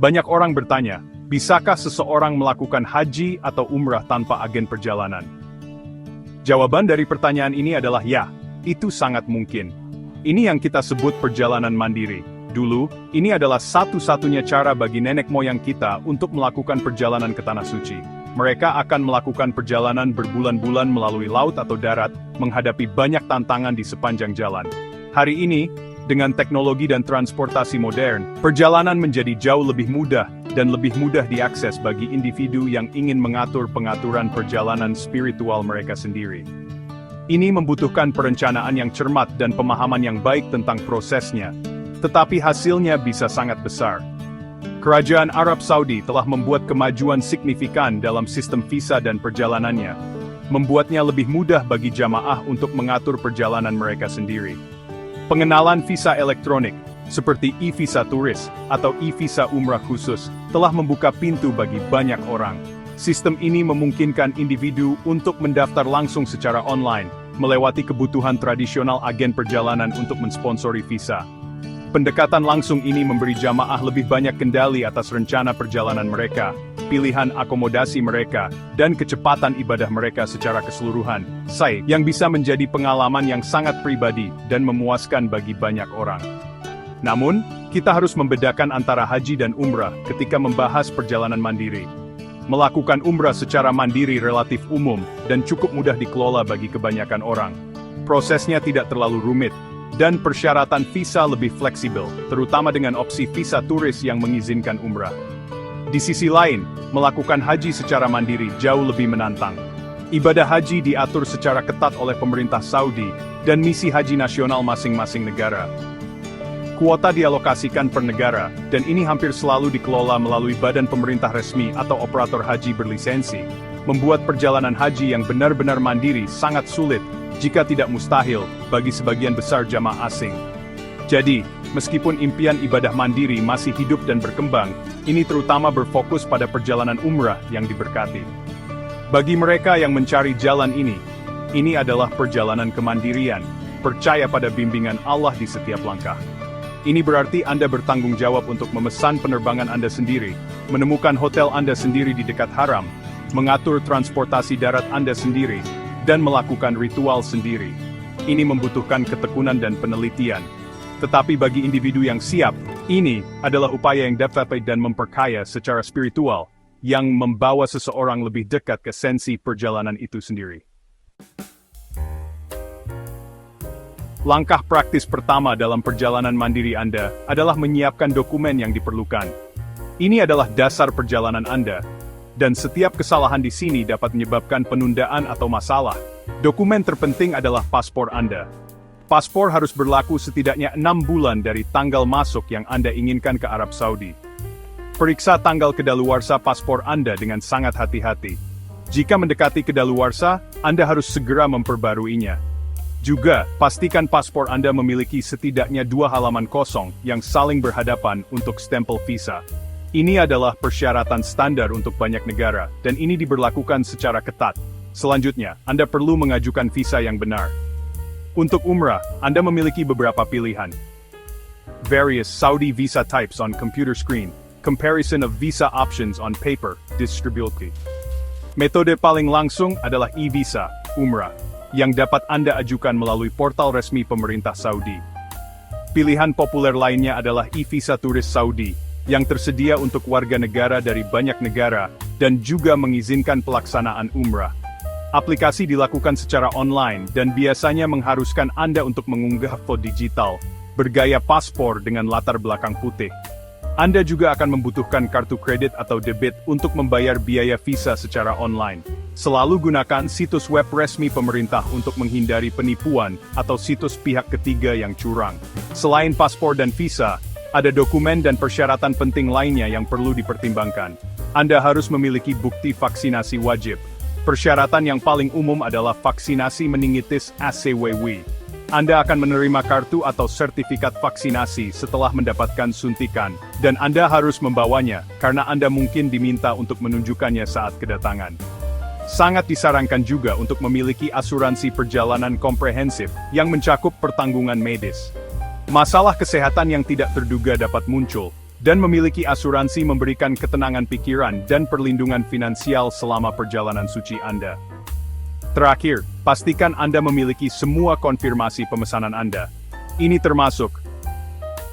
Banyak orang bertanya, bisakah seseorang melakukan haji atau umrah tanpa agen perjalanan? Jawaban dari pertanyaan ini adalah ya, itu sangat mungkin. Ini yang kita sebut perjalanan mandiri. Dulu, ini adalah satu-satunya cara bagi nenek moyang kita untuk melakukan perjalanan ke Tanah Suci. Mereka akan melakukan perjalanan berbulan-bulan melalui laut atau darat, menghadapi banyak tantangan di sepanjang jalan. Hari ini, dengan teknologi dan transportasi modern, perjalanan menjadi jauh lebih mudah dan lebih mudah diakses bagi individu yang ingin mengatur pengaturan perjalanan spiritual mereka sendiri. Ini membutuhkan perencanaan yang cermat dan pemahaman yang baik tentang prosesnya, tetapi hasilnya bisa sangat besar. Kerajaan Arab Saudi telah membuat kemajuan signifikan dalam sistem visa dan perjalanannya, membuatnya lebih mudah bagi jamaah untuk mengatur perjalanan mereka sendiri. Pengenalan visa elektronik, seperti e-visa turis atau e-visa umrah khusus, telah membuka pintu bagi banyak orang. Sistem ini memungkinkan individu untuk mendaftar langsung secara online, melewati kebutuhan tradisional agen perjalanan untuk mensponsori visa. Pendekatan langsung ini memberi jamaah lebih banyak kendali atas rencana perjalanan mereka, pilihan akomodasi mereka, dan kecepatan ibadah mereka secara keseluruhan, yang bisa menjadi pengalaman yang sangat pribadi dan memuaskan bagi banyak orang. Namun, kita harus membedakan antara haji dan umrah ketika membahas perjalanan mandiri. Melakukan umrah secara mandiri relatif umum dan cukup mudah dikelola bagi kebanyakan orang. Prosesnya tidak terlalu rumit, dan persyaratan visa lebih fleksibel, terutama dengan opsi visa turis yang mengizinkan umrah. Di sisi lain, melakukan haji secara mandiri jauh lebih menantang. Ibadah haji diatur secara ketat oleh pemerintah Saudi dan misi haji nasional masing-masing negara. Kuota dialokasikan per negara, dan ini hampir selalu dikelola melalui badan pemerintah resmi atau operator haji berlisensi, membuat perjalanan haji yang benar-benar mandiri sangat sulit, jika tidak mustahil, bagi sebagian besar jamaah asing. Jadi, meskipun impian ibadah mandiri masih hidup dan berkembang, ini terutama berfokus pada perjalanan umrah yang diberkati. Bagi mereka yang mencari jalan ini adalah perjalanan kemandirian, percaya pada bimbingan Allah di setiap langkah. Ini berarti Anda bertanggung jawab untuk memesan penerbangan Anda sendiri, menemukan hotel Anda sendiri di dekat haram, mengatur transportasi darat Anda sendiri, dan melakukan ritual sendiri. Ini membutuhkan ketekunan dan penelitian. Tetapi bagi individu yang siap, ini adalah upaya yang dapat dan memperkaya secara spiritual, yang membawa seseorang lebih dekat ke esensi perjalanan itu sendiri. Langkah praktis pertama dalam perjalanan mandiri Anda adalah menyiapkan dokumen yang diperlukan. Ini adalah dasar perjalanan Anda, dan setiap kesalahan di sini dapat menyebabkan penundaan atau masalah. Dokumen terpenting adalah paspor Anda. Paspor harus berlaku setidaknya 6 bulan dari tanggal masuk yang Anda inginkan ke Arab Saudi. Periksa tanggal kedaluarsa paspor Anda dengan sangat hati-hati. Jika mendekati kedaluarsa, Anda harus segera memperbaruinya. Juga, pastikan paspor Anda memiliki setidaknya 2 halaman kosong yang saling berhadapan untuk stempel visa. Ini adalah persyaratan standar untuk banyak negara, dan ini diberlakukan secara ketat. Selanjutnya, Anda perlu mengajukan visa yang benar. Untuk umrah, Anda memiliki beberapa pilihan. Various Saudi visa types on computer screen. Comparison of visa options on paper, distributed. Metode paling langsung adalah e-visa, umrah, yang dapat Anda ajukan melalui portal resmi pemerintah Saudi. Pilihan populer lainnya adalah e-visa turis Saudi, yang tersedia untuk warga negara dari banyak negara, dan juga mengizinkan pelaksanaan umrah. Aplikasi dilakukan secara online dan biasanya mengharuskan Anda untuk mengunggah foto digital, bergaya paspor dengan latar belakang putih. Anda juga akan membutuhkan kartu kredit atau debit untuk membayar biaya visa secara online. Selalu gunakan situs web resmi pemerintah untuk menghindari penipuan atau situs pihak ketiga yang curang. Selain paspor dan visa, ada dokumen dan persyaratan penting lainnya yang perlu dipertimbangkan. Anda harus memiliki bukti vaksinasi wajib. Persyaratan yang paling umum adalah vaksinasi meningitis ACWW. Anda akan menerima kartu atau sertifikat vaksinasi setelah mendapatkan suntikan, dan Anda harus membawanya, karena Anda mungkin diminta untuk menunjukkannya saat kedatangan. Sangat disarankan juga untuk memiliki asuransi perjalanan komprehensif, yang mencakup pertanggungan medis. Masalah kesehatan yang tidak terduga dapat muncul, Dan memiliki asuransi memberikan ketenangan pikiran dan perlindungan finansial selama perjalanan suci Anda. Terakhir, pastikan Anda memiliki semua konfirmasi pemesanan Anda. Ini termasuk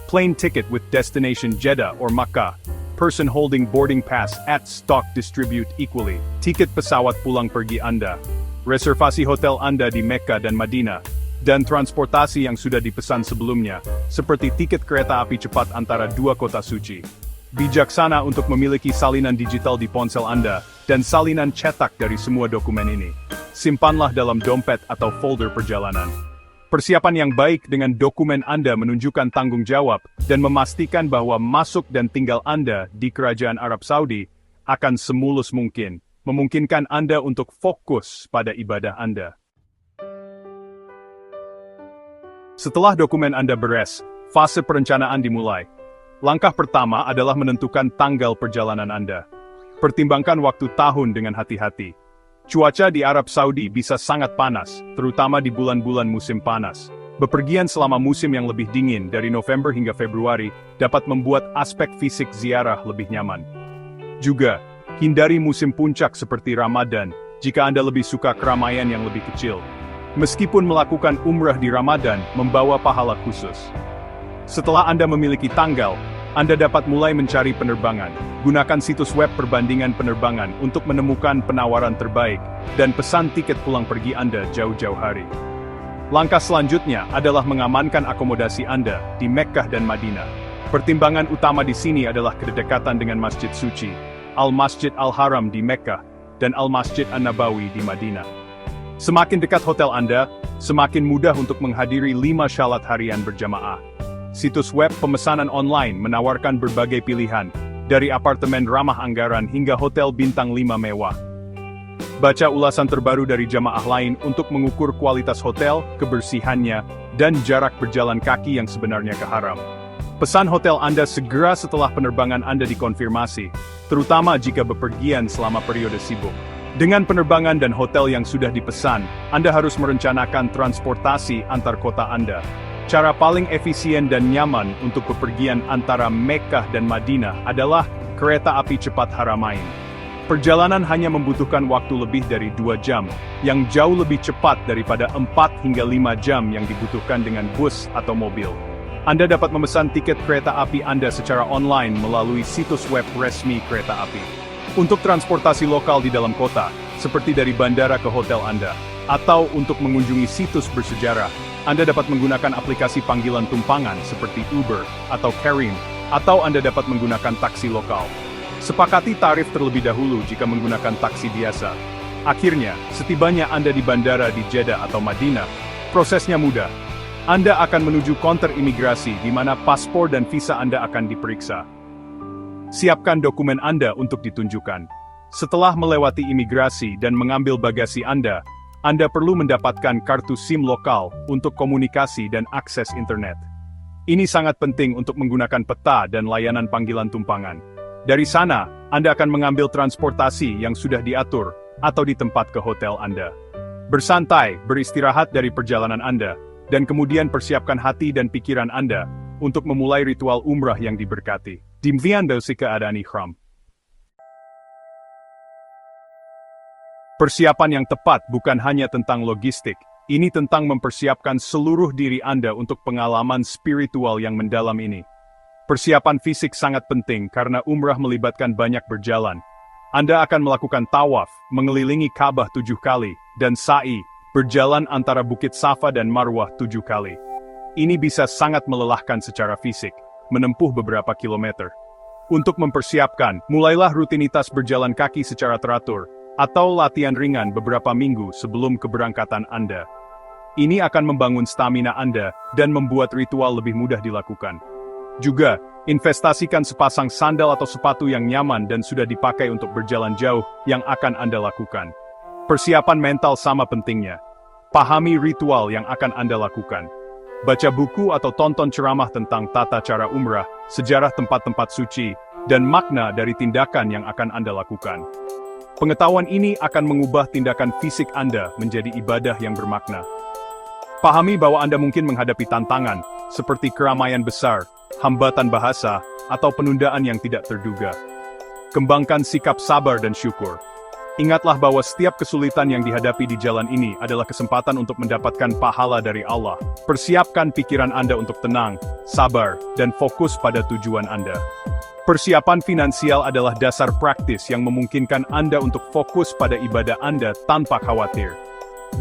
plane ticket with destination Jeddah or Makkah, person holding boarding pass at stock distribute equally, tiket pesawat pulang pergi Anda, reservasi hotel Anda di Mekah dan Madinah, dan transportasi yang sudah dipesan sebelumnya, seperti tiket kereta api cepat antara dua kota suci. Bijaksana untuk memiliki salinan digital di ponsel Anda, dan salinan cetak dari semua dokumen ini. Simpanlah dalam dompet atau folder perjalanan. Persiapan yang baik dengan dokumen Anda menunjukkan tanggung jawab, dan memastikan bahwa masuk dan tinggal Anda di Kerajaan Arab Saudi akan semulus mungkin, memungkinkan Anda untuk fokus pada ibadah Anda. Setelah dokumen Anda beres, fase perencanaan dimulai. Langkah pertama adalah menentukan tanggal perjalanan Anda. Pertimbangkan waktu tahun dengan hati-hati. Cuaca di Arab Saudi bisa sangat panas, terutama di bulan-bulan musim panas. Bepergian selama musim yang lebih dingin dari November hingga Februari dapat membuat aspek fisik ziarah lebih nyaman. Juga, hindari musim puncak seperti Ramadan jika Anda lebih suka keramaian yang lebih kecil. Meskipun melakukan umrah di Ramadan membawa pahala khusus. Setelah Anda memiliki tanggal, Anda dapat mulai mencari penerbangan. Gunakan situs web perbandingan penerbangan untuk menemukan penawaran terbaik, dan pesan tiket pulang pergi Anda jauh-jauh hari. Langkah selanjutnya adalah mengamankan akomodasi Anda di Mekkah dan Madinah. Pertimbangan utama di sini adalah kedekatan dengan Masjid Suci, Al-Masjid Al-Haram di Mekkah, dan Al-Masjid An-Nabawi di Madinah. Semakin dekat hotel Anda, semakin mudah untuk menghadiri 5 syalat harian berjamaah. Situs web pemesanan online menawarkan berbagai pilihan, dari apartemen ramah anggaran hingga hotel bintang 5 mewah. Baca ulasan terbaru dari jamaah lain untuk mengukur kualitas hotel, kebersihannya, dan jarak berjalan kaki yang sebenarnya ke haram. Pesan hotel Anda segera setelah penerbangan Anda dikonfirmasi, terutama jika bepergian selama periode sibuk. Dengan penerbangan dan hotel yang sudah dipesan, Anda harus merencanakan transportasi antar kota Anda. Cara paling efisien dan nyaman untuk bepergian antara Mekkah dan Madinah adalah kereta api cepat Haramain. Perjalanan hanya membutuhkan waktu lebih dari 2 jam, yang jauh lebih cepat daripada 4 hingga 5 jam yang dibutuhkan dengan bus atau mobil. Anda dapat memesan tiket kereta api Anda secara online melalui situs web resmi kereta api. Untuk transportasi lokal di dalam kota, seperti dari bandara ke hotel Anda, atau untuk mengunjungi situs bersejarah, Anda dapat menggunakan aplikasi panggilan tumpangan seperti Uber atau Careem, atau Anda dapat menggunakan taksi lokal. Sepakati tarif terlebih dahulu jika menggunakan taksi biasa. Akhirnya, setibanya Anda di bandara di Jeddah atau Madinah, prosesnya mudah. Anda akan menuju counter imigrasi di mana paspor dan visa Anda akan diperiksa. Siapkan dokumen Anda untuk ditunjukkan. Setelah melewati imigrasi dan mengambil bagasi Anda perlu mendapatkan kartu SIM lokal untuk komunikasi dan akses internet. Ini sangat penting untuk menggunakan peta dan layanan panggilan tumpangan. Dari sana, Anda akan mengambil transportasi yang sudah diatur, atau di tempat ke hotel Anda. Bersantai, beristirahat dari perjalanan Anda, dan kemudian persiapkan hati dan pikiran Anda untuk memulai ritual umrah yang diberkati. Dimviando si keadaan ihram. Persiapan yang tepat bukan hanya tentang logistik, ini tentang mempersiapkan seluruh diri Anda untuk pengalaman spiritual yang mendalam ini. Persiapan fisik sangat penting karena umrah melibatkan banyak berjalan. Anda akan melakukan tawaf, mengelilingi Ka'bah 7 kali, dan sa'i, berjalan antara Bukit Safa dan Marwah 7 kali. Ini bisa sangat melelahkan secara fisik, menempuh beberapa kilometer. Untuk mempersiapkan, mulailah rutinitas berjalan kaki secara teratur, atau latihan ringan beberapa minggu sebelum keberangkatan Anda. Ini akan membangun stamina Anda, dan membuat ritual lebih mudah dilakukan. Juga, investasikan sepasang sandal atau sepatu yang nyaman dan sudah dipakai untuk berjalan jauh yang akan Anda lakukan. Persiapan mental sama pentingnya. Pahami ritual yang akan Anda lakukan. Baca buku atau tonton ceramah tentang tata cara umrah, sejarah tempat-tempat suci, dan makna dari tindakan yang akan Anda lakukan. Pengetahuan ini akan mengubah tindakan fisik Anda menjadi ibadah yang bermakna. Pahami bahwa Anda mungkin menghadapi tantangan, seperti keramaian besar, hambatan bahasa, atau penundaan yang tidak terduga. Kembangkan sikap sabar dan syukur. Ingatlah bahwa setiap kesulitan yang dihadapi di jalan ini adalah kesempatan untuk mendapatkan pahala dari Allah. Persiapkan pikiran Anda untuk tenang, sabar, dan fokus pada tujuan Anda. Persiapan finansial adalah dasar praktis yang memungkinkan Anda untuk fokus pada ibadah Anda tanpa khawatir.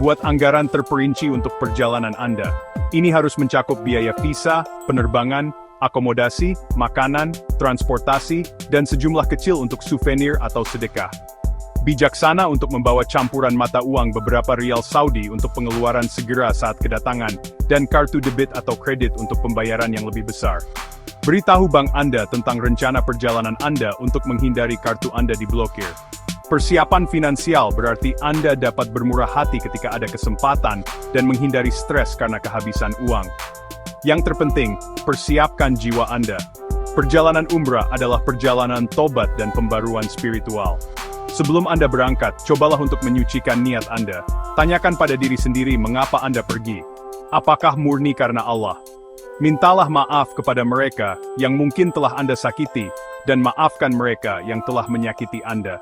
Buat anggaran terperinci untuk perjalanan Anda. Ini harus mencakup biaya visa, penerbangan, akomodasi, makanan, transportasi, dan sejumlah kecil untuk souvenir atau sedekah. Bijaksana untuk membawa campuran mata uang beberapa rial Saudi untuk pengeluaran segera saat kedatangan, dan kartu debit atau kredit untuk pembayaran yang lebih besar. Beritahu bank Anda tentang rencana perjalanan Anda untuk menghindari kartu Anda diblokir. Persiapan finansial berarti Anda dapat bermurah hati ketika ada kesempatan dan menghindari stres karena kehabisan uang. Yang terpenting, persiapkan jiwa Anda. Perjalanan umrah adalah perjalanan tobat dan pembaruan spiritual. Sebelum Anda berangkat, cobalah untuk menyucikan niat Anda. Tanyakan pada diri sendiri mengapa Anda pergi. Apakah murni karena Allah? Mintalah maaf kepada mereka yang mungkin telah Anda sakiti, dan maafkan mereka yang telah menyakiti Anda.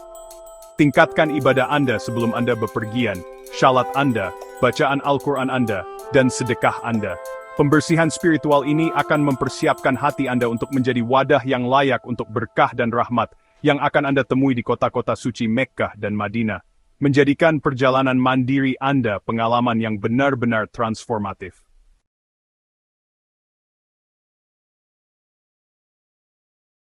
Tingkatkan ibadah Anda sebelum Anda bepergian, syalat Anda, bacaan Al-Quran Anda, dan sedekah Anda. Pembersihan spiritual ini akan mempersiapkan hati Anda untuk menjadi wadah yang layak untuk berkah dan rahmat, yang akan Anda temui di kota-kota suci Mekkah dan Madinah, menjadikan perjalanan mandiri Anda pengalaman yang benar-benar transformatif.